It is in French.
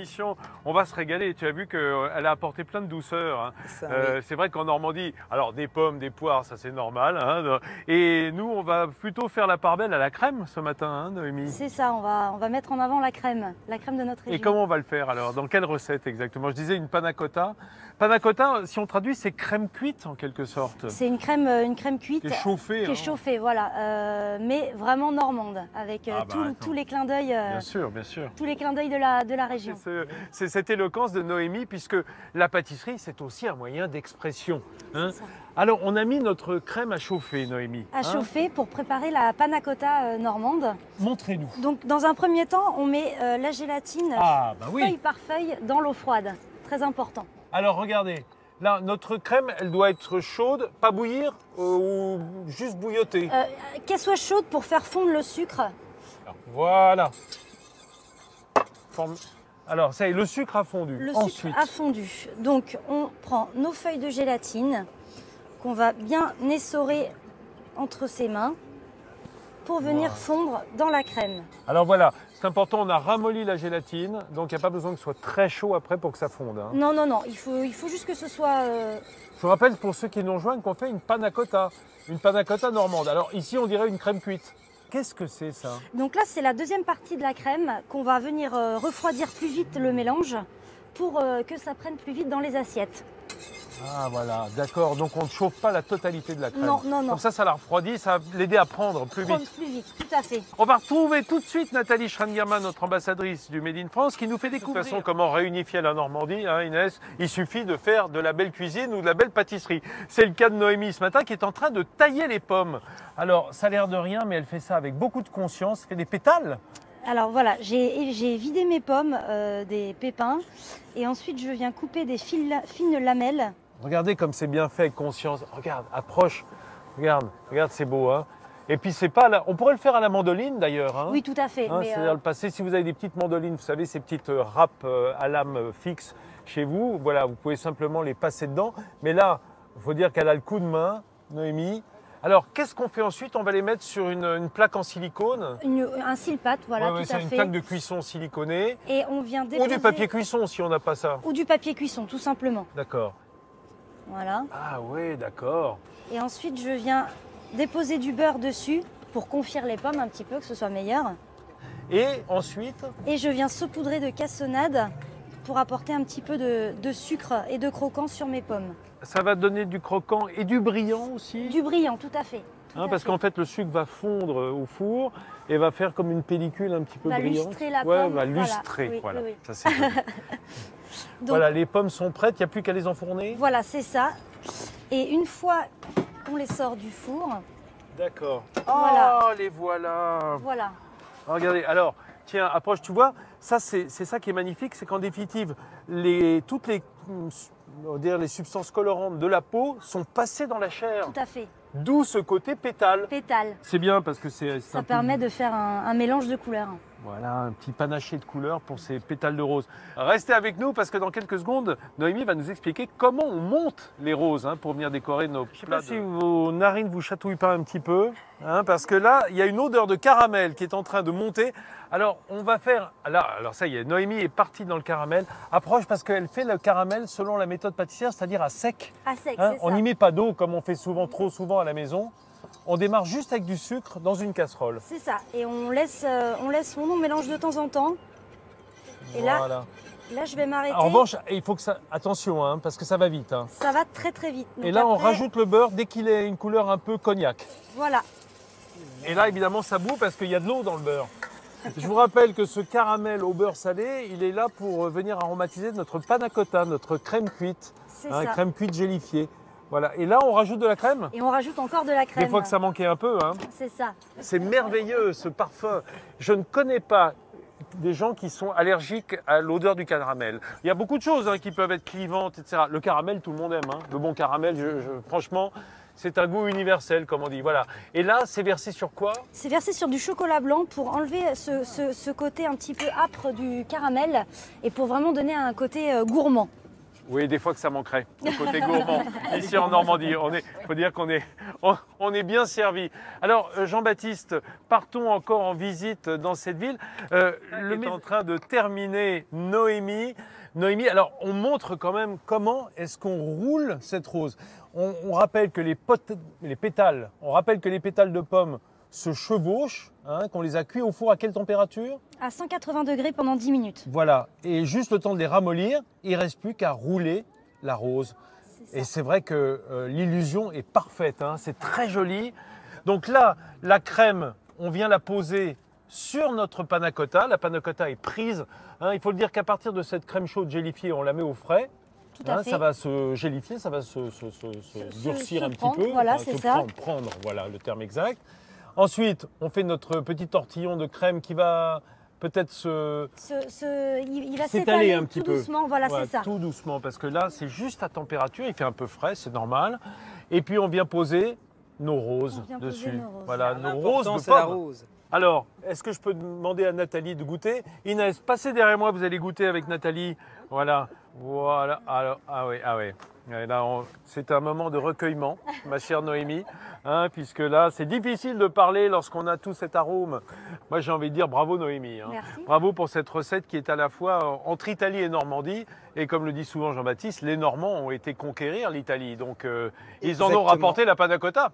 émission. On va se régaler. Tu as vu qu'elle a apporté plein de douceur. Hein. Oui. C'est vrai qu'en Normandie, alors des pommes, des poires, ça c'est normal. Hein. Et nous, on va plutôt faire la part belle à la crème ce matin, hein, Noémie. C'est ça, on va mettre en avant la crème de notre région. Et comment on va le faire alors? Dans quelle recette exactement? Je disais une panna cotta. Panna cotta, si on traduit, c'est crème cuite en quelque sorte. C'est une crème cuite. Qui est chauffée. Qui est chauffée, voilà. Mais vraiment normande, avec tous les clins d'œil. Bien sûr, bien sûr. Tous les clins d'œil de la région. C'est cette éloquence de Noémie, puisque la pâtisserie, c'est aussi un moyen d'expression. Hein. Alors, on a mis notre crème à chauffer, Noémie. À chauffer pour préparer la panna cotta normande. Montrez-nous. Donc, dans un premier temps, on met la gélatine feuille par feuille dans l'eau froide. Très important. Alors, regardez. Là, notre crème, elle doit être chaude, pas bouillir ou juste bouilloter. Qu'elle soit chaude pour faire fondre le sucre. Alors, voilà. Alors, ça y est, le sucre a fondu. Le sucre a fondu. Donc, on prend nos feuilles de gélatine qu'on va bien essorer entre ses mains pour venir fondre dans la crème. Alors voilà, c'est important, on a ramolli la gélatine, donc il n'y a pas besoin que ce soit très chaud après pour que ça fonde. Hein. Non, non, non, il faut juste que ce soit... Je vous rappelle pour ceux qui nous rejoignent qu'on fait une panna cotta normande. Alors ici, on dirait une crème cuite. Qu'est-ce que c'est ça? Donc là, c'est la deuxième partie de la crème qu'on va venir refroidir plus vite le mélange pour que ça prenne plus vite dans les assiettes. Ah voilà, d'accord. Donc on ne chauffe pas la totalité de la crème. Non, non, non. Comme ça la refroidit, ça va l'aider à prendre plus vite. Plus vite, tout à fait. On va retrouver tout de suite Nathalie Schrangerman, notre ambassadrice du Made in France, qui nous fait découvrir de toute façon comment réunifier la Normandie, hein, Inès. Il suffit de faire de la belle cuisine ou de la belle pâtisserie. C'est le cas de Noémie ce matin qui est en train de tailler les pommes. Alors ça a l'air de rien, mais elle fait ça avec beaucoup de conscience. Elle fait des pétales. Alors voilà, j'ai vidé mes pommes des pépins et ensuite je viens couper des fines lamelles. Regardez comme c'est bien fait avec conscience. Regarde, approche. Regarde, c'est beau. Hein. Et puis c'est pas on pourrait le faire à la mandoline d'ailleurs. Hein. Oui, tout à fait. Hein, c'est-à-dire le passer. Si vous avez des petites mandolines, vous savez, ces petites râpes à lame fixe chez vous, voilà, vous pouvez simplement les passer dedans. Mais là, il faut dire qu'elle a le coup de main, Noémie. Alors, qu'est-ce qu'on fait ensuite? On va les mettre sur une plaque en silicone. Un silpat, voilà, tout à fait. C'est une plaque de cuisson siliconée. Et on vient déposer... Ou du papier cuisson si on n'a pas ça. Ou du papier cuisson, tout simplement. D'accord. Voilà. Ah oui, d'accord. Et ensuite, je viens déposer du beurre dessus pour confire les pommes un petit peu, que ce soit meilleur. Et ensuite? Et je viens saupoudrer de cassonade pour apporter un petit peu de sucre et de croquant sur mes pommes. Ça va donner du croquant et du brillant aussi? Du brillant, tout à fait. Parce qu'en fait, le sucre va fondre au four et va faire comme une pellicule un petit peu brillante. Lustrer la pomme. Va lustrer, voilà. Oui. Ça, c'est donc, voilà, les pommes sont prêtes, il n'y a plus qu'à les enfourner? Voilà, c'est ça. Et une fois qu'on les sort du four... D'accord. Voilà. Oh, les voilà. Voilà. Regardez, alors, tiens, approche, tu vois, ça c'est ça qui est magnifique, c'est qu'en définitive, toutes les substances colorantes de la peau sont passées dans la chair. Tout à fait. D'où ce côté pétale. Pétale. C'est bien parce que ça permet de faire un mélange de couleurs. Voilà, un petit panaché de couleurs pour ces pétales de rose. Restez avec nous parce que dans quelques secondes, Noémie va nous expliquer comment on monte les roses pour venir décorer nos plats. Je ne sais pas si vos narines vous chatouillent pas un petit peu, parce que là, il y a une odeur de caramel qui est en train de monter. Alors, on va faire... Alors ça y est, Noémie est partie dans le caramel. Approche parce qu'elle fait le caramel selon la méthode pâtissière, c'est-à-dire à sec. À sec, c'est ça. On n'y met pas d'eau comme on fait trop souvent à la maison. On démarre juste avec du sucre dans une casserole. C'est ça. Et on laisse on mélange de temps en temps. Et voilà. Là, je vais m'arrêter. En revanche, il faut que ça... Attention, parce que ça va vite. Ça va très très vite. Donc et là, on rajoute le beurre dès qu'il a une couleur un peu cognac. Voilà. Et là, évidemment, ça bout parce qu'il y a de l'eau dans le beurre. Je vous rappelle que ce caramel au beurre salé, il est là pour venir aromatiser notre panna cotta, notre crème cuite. C'est ça. Crème cuite gélifiée. Voilà. Et là, on rajoute de la crème? Et on rajoute encore de la crème. Des fois que ça manquait un peu. C'est ça. C'est merveilleux, ce parfum. Je ne connais pas des gens qui sont allergiques à l'odeur du caramel. Il y a beaucoup de choses qui peuvent être clivantes, etc. Le caramel, tout le monde aime. Le bon caramel, franchement, c'est un goût universel, comme on dit. Voilà. Et là, c'est versé sur quoi? C'est versé sur du chocolat blanc pour enlever ce côté un petit peu âpre du caramel et pour vraiment donner un côté gourmand. Oui, des fois que ça manquerait, le côté gourmand, ici en Normandie. Il faut dire qu'on est bien servi. Alors, Jean-Baptiste, partons encore en visite dans cette ville. Le maire est en train de terminer Noémie. Noémie, alors on montre quand même comment est-ce qu'on roule cette rose. On rappelle que les pétales de pommes se chevauchent, hein, qu'on les a cuits au four à quelle température? À 180 degrés pendant 10 minutes. Voilà, et juste le temps de les ramollir, il ne reste plus qu'à rouler la rose. Et c'est vrai que l'illusion est parfaite, hein, c'est très joli. Donc là, la crème, on vient la poser sur notre panna cotta. La panna cotta est prise. Hein, il faut le dire qu'à partir de cette crème chaude gélifiée, on la met au frais. Tout à fait. Ça va se gélifier, ça va se durcir un petit peu. Voilà, c'est ça. Prendre, voilà le terme exact. Ensuite, on fait notre petit tortillon de crème qui va peut-être il va s'étaler un petit peu. Doucement, voilà, c'est ça. Tout doucement, parce que là, c'est juste à température, il fait un peu frais, c'est normal. Et puis, on vient poser nos roses dessus. Voilà, nos roses de pommes. La pommes. rose. Alors, est-ce que je peux demander à Nathalie de goûter? Inès, passez derrière moi, vous allez goûter avec Nathalie. Voilà. Alors, ah oui. Et là, c'est un moment de recueillement, ma chère Noémie, hein, puisque là, c'est difficile de parler lorsqu'on a tout cet arôme. Moi, j'ai envie de dire bravo Noémie. Hein. Merci. Bravo pour cette recette qui est à la fois entre Italie et Normandie. Et comme le dit souvent Jean-Baptiste, les Normands ont été conquérir l'Italie. Donc, ils en ont rapporté la panna cotta.